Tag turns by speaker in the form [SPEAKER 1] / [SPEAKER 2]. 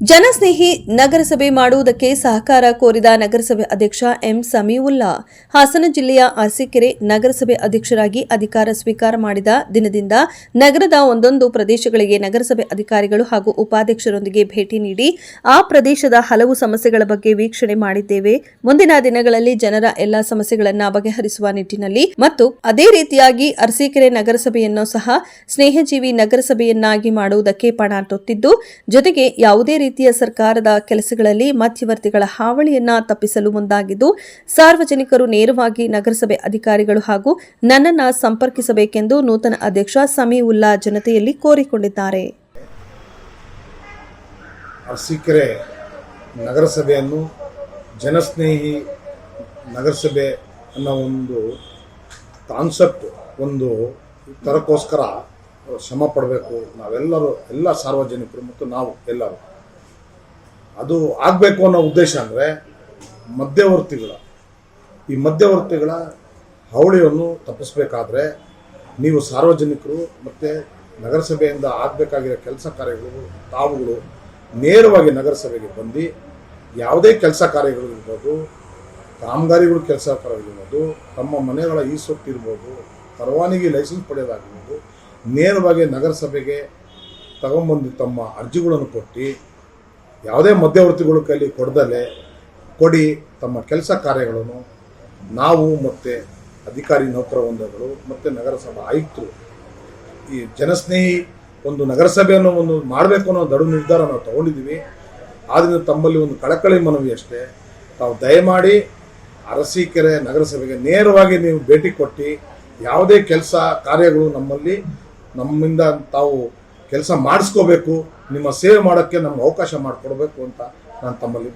[SPEAKER 1] ಜನಸ್ನೇಹಿ ನಗರಸಭೆ ಮಾಡುವುದಕ್ಕೆ ಸಹಕಾರ ಕೋರಿದ ನಗರಸಭೆ ಅಧ್ಯಕ್ಷ ಎಂ ಸಮೀವುಲ್ಲಾ ಹಾಸನ ಜಿಲ್ಲೆಯ ಅರಸೀಕೆರೆ ನಗರಸಭೆ ಅಧ್ಯಕ್ಷರಾಗಿ ಅಧಿಕಾರ ಸ್ವೀಕಾರ ಮಾಡಿದ ದಿನದಿಂದ ನಗರದ ಒಂದೊಂದು ಪ್ರದೇಶಗಳಿಗೆ ನಗರಸಭೆ ಅಧಿಕಾರಿಗಳು ಹಾಗೂ ಉಪಾಧ್ಯಕ್ಷರೊಂದಿಗೆ ಭೇಟಿ ನೀಡಿ ಆ ಪ್ರದೇಶದ ಹಲವು ಸಮಸ್ಯೆಗಳ ಬಗ್ಗೆ ವೀಕ್ಷಣೆ ಮಾಡಿದ್ದೇವೆ. ಮುಂದಿನ ದಿನಗಳಲ್ಲಿ ಜನರ ಎಲ್ಲಾ ಸಮಸ್ಯೆಗಳನ್ನು ಬಗೆಹರಿಸುವ ನಿಟ್ಟಿನಲ್ಲಿ ಮತ್ತು ಅದೇ ರೀತಿಯಾಗಿ ಅರಸೀಕೆರೆ ನಗರಸಭೆಯನ್ನು ಸಹ ಸ್ನೇಹಜೀವಿ ನಗರಸಭೆಯನ್ನಾಗಿ ಮಾಡುವುದಕ್ಕೆ ಪಣ ತೊಟ್ಟಿದ್ದು, ಜೊತೆಗೆ ಯಾವುದೇ ರೀತಿಯ ಸರ್ಕಾರದ ಕೆಲಸಗಳಲ್ಲಿ ಮಧ್ಯವರ್ತಿಗಳ ಹಾವಳಿಯನ್ನ ತಪ್ಪಿಸಲು ಮುಂದಾಗಿದ್ದು, ಸಾರ್ವಜನಿಕರು ನೇರವಾಗಿ ನಗರಸಭೆ ಅಧಿಕಾರಿಗಳು ಹಾಗೂ ನನ್ನನ್ನು ಸಂಪರ್ಕಿಸಬೇಕೆಂದು ನೂತನ ಅಧ್ಯಕ್ಷ ಸಮೀವುಲ್ಲಾ ಜನತೆಯಲ್ಲಿ ಕೋರಿಕೊಂಡಿದ್ದಾರೆ.
[SPEAKER 2] ಅರಸೀಕೆರೆ ನಗರಸಭೆಯನ್ನು ಜನಸ್ನೇಹಿ ನಗರಸಭೆ ಅನ್ನೋ ಒಂದು ಕಾನ್ಸೆಪ್ಟ್ ಒಂದು ತರಕ್ಕೋಸ್ಕರ ಶ್ರಮ ಪಡಬೇಕು ನಾವೆಲ್ಲರೂ, ಎಲ್ಲ ಸಾರ್ವಜನಿಕರು ಮತ್ತು ನಾವು ಎಲ್ಲರೂ. ಅದು ಆಗಬೇಕು ಅನ್ನೋ ಉದ್ದೇಶ ಅಂದರೆ ಈ ಮಧ್ಯವರ್ತಿಗಳ ಹಾವಳಿಯನ್ನು ತಪ್ಪಿಸಬೇಕಾದ್ರೆ ನೀವು ಸಾರ್ವಜನಿಕರು ಮತ್ತು ನಗರಸಭೆಯಿಂದ ಆಗಬೇಕಾಗಿರೋ ಕೆಲಸ ಕಾರ್ಯಗಳು ತಾವುಗಳು ನೇರವಾಗಿ ನಗರಸಭೆಗೆ ಬಂದು ಯಾವುದೇ ಕೆಲಸ ಕಾರ್ಯಗಳಿರ್ಬೋದು, ಕಾಮಗಾರಿಗಳು ಕೆಲಸ ಕಾರ್ಯಗಳಿರ್ಬೋದು, ತಮ್ಮ ಮನೆಗಳ ಈ-ಸ್ವತ್ತು ಇರ್ಬೋದು, ಪರವಾನಗಿ ಲೈಸೆನ್ಸ್ ಪಡೆಯೋದಾಗಿರ್ಬೋದು, ನೇರವಾಗಿ ನಗರಸಭೆಗೆ ತಗೊಂಬಂದು ತಮ್ಮ ಅರ್ಜಿಗಳನ್ನು ಕೊಟ್ಟು ಯಾವುದೇ ಮಧ್ಯವರ್ತಿಗಳ ಕೈಲಿ ಕೊಡಿ ತಮ್ಮ ಕೆಲಸ ಕಾರ್ಯಗಳನ್ನು ನಾವು ಮತ್ತು ಅಧಿಕಾರಿ ನೌಕರ ವೃಂದಗಳು ಮತ್ತು ನಗರಸಭಾ ಆಯುಕ್ತರು ಈ ಜನಸ್ನೇಹಿ ಒಂದು ನಗರಸಭೆಯನ್ನು ಒಂದು ಮಾಡಬೇಕು ಅನ್ನೋ ದೃಢ ನಿರ್ಧಾರ ನಾವು ತಗೊಂಡಿದ್ದೀವಿ. ಆದ್ದರಿಂದ ತಮ್ಮಲ್ಲಿ ಒಂದು ಕಳಕಳಿ ಮನವಿ ಅಷ್ಟೇ, ತಾವು ದಯಮಾಡಿ ಅರಸೀಕೆರೆ ನಗರಸಭೆಗೆ ನೇರವಾಗಿ ನೀವು ಭೇಟಿ ಕೊಟ್ಟು ಯಾವುದೇ ಕೆಲಸ ಕಾರ್ಯಗಳು ನಮ್ಮಿಂದ ತಾವು ಕೆಲಸ ಮಾಡಿಸ್ಕೋಬೇಕು, ನಿಮ್ಮ ಸೇವೆ ಮಾಡೋಕ್ಕೆ ನಮ್ಗೆ ಅವಕಾಶ ಮಾಡಿಕೊಡ್ಬೇಕು ಅಂತ ನಾನು ತಮ್ಮಲ್ಲಿ